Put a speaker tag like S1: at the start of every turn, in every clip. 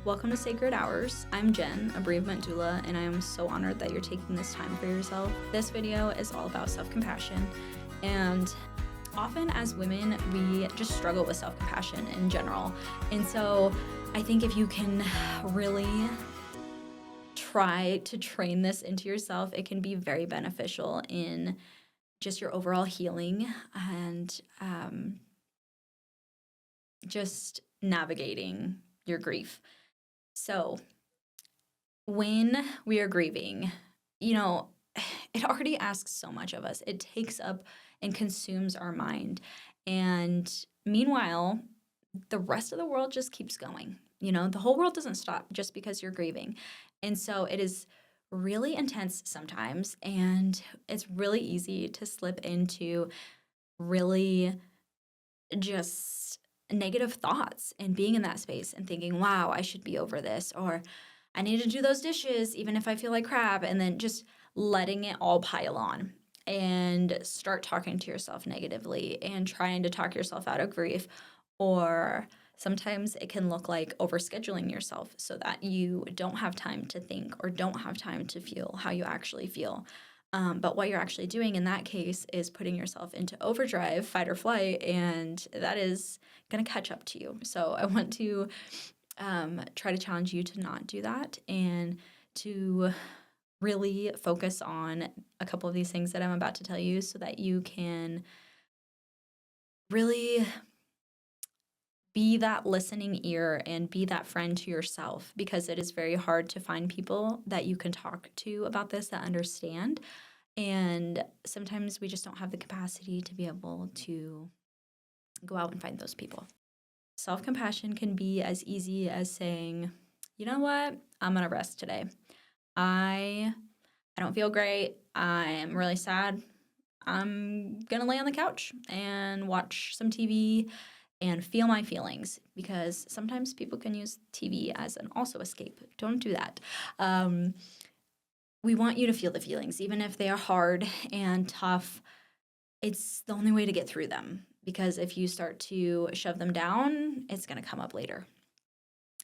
S1: Welcome to Sacred Hours. I'm Jen, a bereavement doula, and I am so honored that you're taking this time for yourself. This video is all about self-compassion, and often as women, we just struggle with self-compassion in general. And so I think if you can really try to train this into yourself, it can be very beneficial in just your overall healing and just navigating your grief. So when we are grieving, it already asks so much of us. It takes up and consumes our mind. And meanwhile, the rest of the world just keeps going. The whole world doesn't stop just because you're grieving. And so it is really intense sometimes. And it's really easy to slip into really just negative thoughts and being in that space and thinking, wow, I should be over this, or I need to do those dishes even if I feel like crap, and then just letting it all pile on and start talking to yourself negatively and trying to talk yourself out of grief. Or sometimes it can look like overscheduling yourself so that you don't have time to think or don't have time to feel how you actually feel. But what you're actually doing in that case is putting yourself into overdrive, fight or flight, and that is going to catch up to you. So I want to try to challenge you to not do that and to really focus on a couple of these things that I'm about to tell you so that you can really be that listening ear and be that friend to yourself, because it is very hard to find people that you can talk to about this that understand. And sometimes we just don't have the capacity to be able to go out and find those people. Self-compassion can be as easy as saying, you know what, I'm going to rest today. I don't feel great. I'm really sad. I'm going to lay on the couch and watch some TV and feel my feelings, because sometimes people can use TV as an also escape. Don't do that. We want you to feel the feelings, even if they are hard and tough. It's the only way to get through them, because if you start to shove them down, it's going to come up later.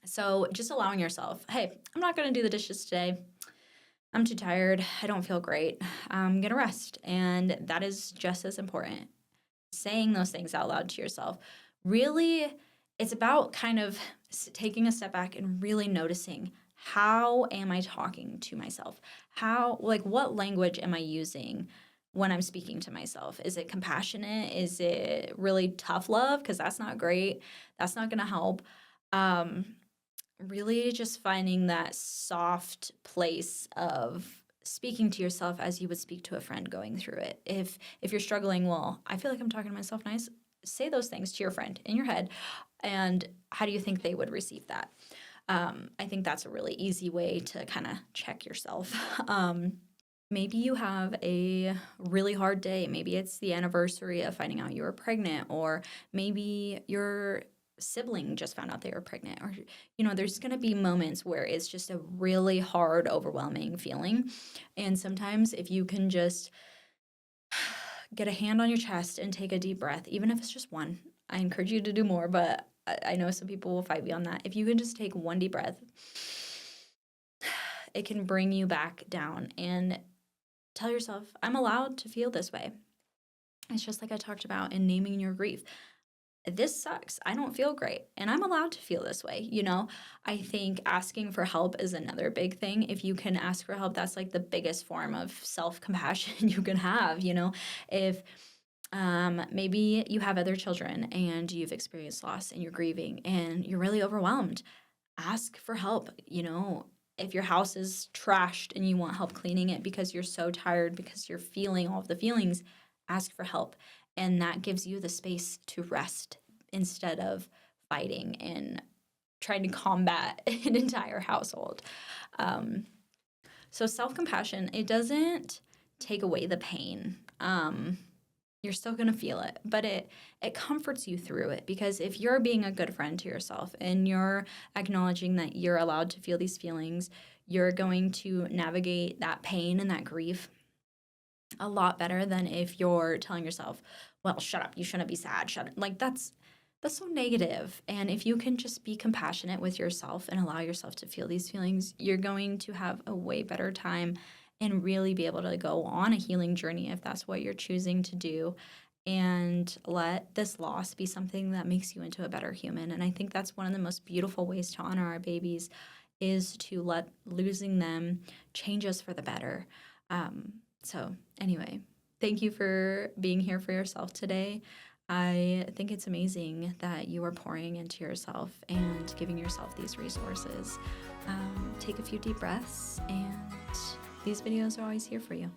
S1: So just allowing yourself, hey, I'm not going to do the dishes today. I'm too tired. I don't feel great. I'm going to rest. And that is just as important. Saying those things out loud to yourself. Really, it's about kind of taking a step back and really noticing, how am I talking to myself? What language am I using when I'm speaking to myself? Is it compassionate? Is it really tough love? Because that's not great. That's not going to help. Really just finding that soft place of speaking to yourself as you would speak to a friend going through it. If you're struggling, well, I feel like I'm talking to myself nice. Say those things to your friend in your head. And how do you think they would receive that? I think that's a really easy way to kind of check yourself. Maybe you have a really hard day. Maybe it's the anniversary of finding out you were pregnant, or maybe your sibling just found out they were pregnant, or there's going to be moments where it's just a really hard, overwhelming feeling. And sometimes if you can just get a hand on your chest and take a deep breath, even if it's just one. I encourage you to do more, but I know some people will fight me on that. If you can just take one deep breath, it can bring you back down and tell yourself, I'm allowed to feel this way. It's just like I talked about in naming your grief. This sucks. I don't feel great, and I'm allowed to feel this way. I think asking for help is another big thing. If you can ask for help, that's like the biggest form of self-compassion you can have. If maybe you have other children and you've experienced loss and you're grieving and you're really overwhelmed, ask for help. If your house is trashed and you want help cleaning it because you're so tired, because you're feeling all of the feelings, ask for help. And that gives you the space to rest instead of fighting and trying to combat an entire household. So self-compassion, it doesn't take away the pain. You're still going to feel it, but it comforts you through it, because if you're being a good friend to yourself and you're acknowledging that you're allowed to feel these feelings, you're going to navigate that pain and that grief a lot better than if you're telling yourself, well, shut up, you shouldn't be sad, shut up. That's so negative. And if you can just be compassionate with yourself and allow yourself to feel these feelings, you're going to have a way better time and really be able to go on a healing journey if that's what you're choosing to do. And let this loss be something that makes you into a better human. And I think that's one of the most beautiful ways to honor our babies is to let losing them change us for the better. So, anyway, thank you for being here for yourself today. I think it's amazing that you are pouring into yourself and giving yourself these resources. Take a few deep breaths, and these videos are always here for you.